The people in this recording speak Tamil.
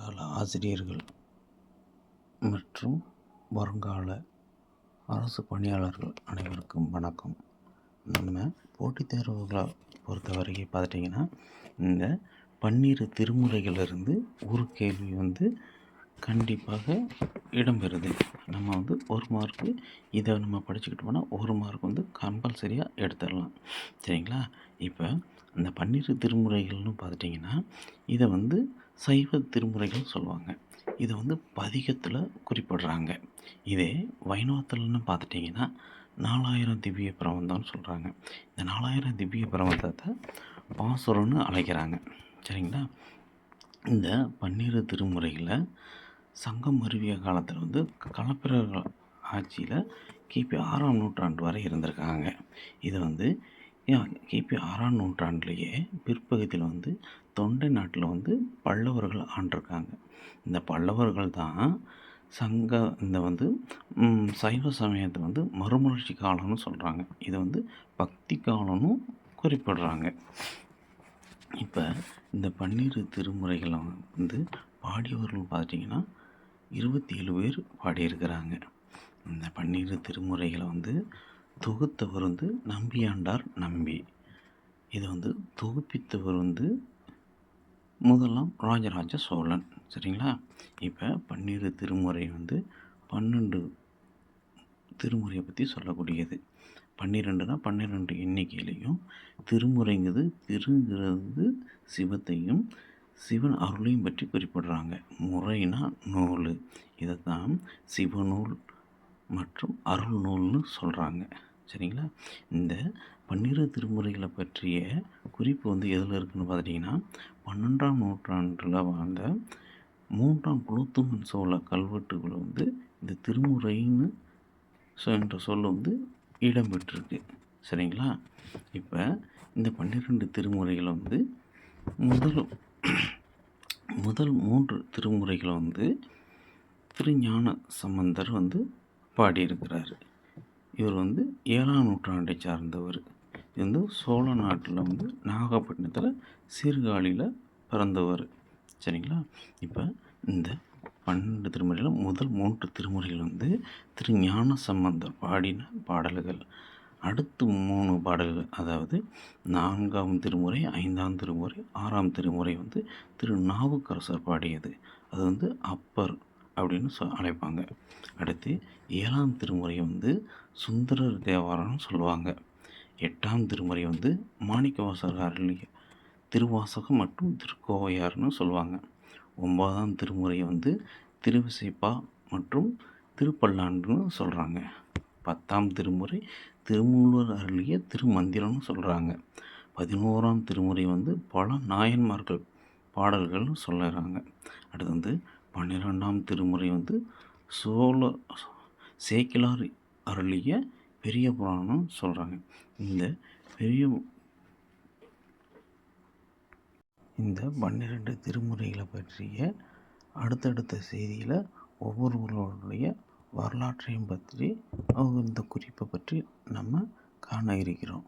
வருங்கால ஆசிரியர்கள் மற்றும் வருங்கால அரசு பணியாளர்கள் அனைவருக்கும் வணக்கம். நம்ம போட்டித் தேர்வுகளை பொறுத்தவரைக்கும் பார்த்துட்டிங்கன்னா, இந்த 12 திருமுறைகளிலிருந்து ஒரு கேள்வி கண்டிப்பாக இடம்பெறுது. நம்ம 1 மார்க்கு இதை நம்ம படிச்சுக்கிட்டோம்னா 1 மார்க் கம்பல்சரியாக எடுத்துடலாம். சரிங்களா? இப்போ இந்த 12 திருமுறைகள்னு பார்த்துட்டிங்கன்னா, இதை சைவ திருமுறைகள் சொல்லுவாங்க. இதை பதிகத்தில் குறிப்பிடுறாங்க. இதே வைணவத்தில்னு பார்த்துட்டிங்கன்னா 4000 திவ்ய பிரபந்தம்னு சொல்கிறாங்க. இந்த 4000 திவ்ய பிரபந்தத்தை பாசுரம்னு அழைக்கிறாங்க. சரிங்களா? இந்த 12 திருமுறைகளை சங்கம் மருவிய காலத்தில் களப்பிரர்கள் ஆட்சியில் கிபி 6ஆம் நூற்றாண்டு வரை இருந்திருக்காங்க. இது கிபி 6ஆம் நூற்றாண்டுலேயே பிற்பகுதியில் தொண்டை நாட்டில் பல்லவர்கள் ஆண்டிருக்காங்க. இந்த பல்லவர்கள் தான் இந்த சைவ சமயத்தை மறுமலர்ச்சி காலம்னு சொல்கிறாங்க. இதை பக்தி காலம்னு குறிப்பிடுறாங்க. இப்போ இந்த 12 திருமுறைகளை பாடியவர்கள் பார்த்திங்கன்னா 27 பேர் பாடியிருக்கிறாங்க. இந்த 12 திருமுறைகளை தொகுத்தவர் நம்பியாண்டார் நம்பி. இதை தொகுப்பித்தவர் முதலாம் ராஜராஜ சோழன். சரிங்களா? இப்போ 12 திருமுறை 12 திருமுறையை பற்றி சொல்லக்கூடியது. 12னா 12 எண்ணிக்கையிலையும், திருங்கிறது சிவத்தையும் சிவன் அருளையும் பற்றி குறிப்பிடுறாங்க. முறைனா நூல், இதைத்தான் சிவநூல் மற்றும் அருள் நூல்னு சொல்கிறாங்க. சரிங்களா? இந்த 12 திருமுறைகளை பற்றிய குறிப்பு எதில் இருக்குதுன்னு பார்த்துட்டிங்கன்னா, 12ஆம் நூற்றாண்டில் வாழ்ந்த 3ஆம் குலோத்துங்கன் சோழ கல்வெட்டுகள் இந்த திருமுறைன்னு என்ற சொல் இடம்பெற்றிருக்கு. சரிங்களா? இப்போ இந்த 12 திருமுறைகளை முதல் 3 திருமுறைகளை திருஞான சம்பந்தர் பாடியிருக்கிறார். இவர் 7ஆம் நூற்றாண்டை சார்ந்தவர். இது சோழ நாட்டில் நாகப்பட்டினத்தில் சீர்காழியில் பிறந்தவர். சரிங்களா? இப்போ இந்த 12 திருமுறையில் முதல் 3 திருமுறைகள் திருஞான சம்பந்தர் பாடின பாடல்கள். அடுத்து 3 பாடல்கள், அதாவது 4ஆம் திருமுறை, 5ஆம் திருமுறை, 6ஆம் திருமுறை திருநாவுக்கரசர் பாடியது. அது அப்பர் அப்படின்னு அழைப்பாங்க. அடுத்து 7ஆம் திருமுறை சுந்தரர் தேவாரம்னு சொல்லுவாங்க. 8ஆம் திருமுறை மாணிக்கவாசகர் அருளிய திருவாசகம் மற்றும் திருக்கோவையார்னு சொல்லுவாங்க. 9ஆம் திருமுறை திருவிசைப்பா மற்றும் திருப்பல்லாண்டுன்னு சொல்கிறாங்க. 10ஆம் திருமுறை திருமூலர் அருளிய திருமந்திரம்னு சொல்கிறாங்க. 11ஆம் திருமுறை பல நாயன்மார்கள் பாடல்கள்னு சொல்லுறாங்க. அடுத்து 12ஆம் திருமுறை சேக்கிழார் அருளிய பெரிய புராணம் சொல்கிறாங்க. இந்த 12 திருமுறைகளை பற்றிய அடுத்தடுத்த செய்தியில் ஒவ்வொருவருடைய வரலாற்றையும் பற்றி இந்த குறிப்பை பற்றி நம்ம காண இருக்கிறோம்.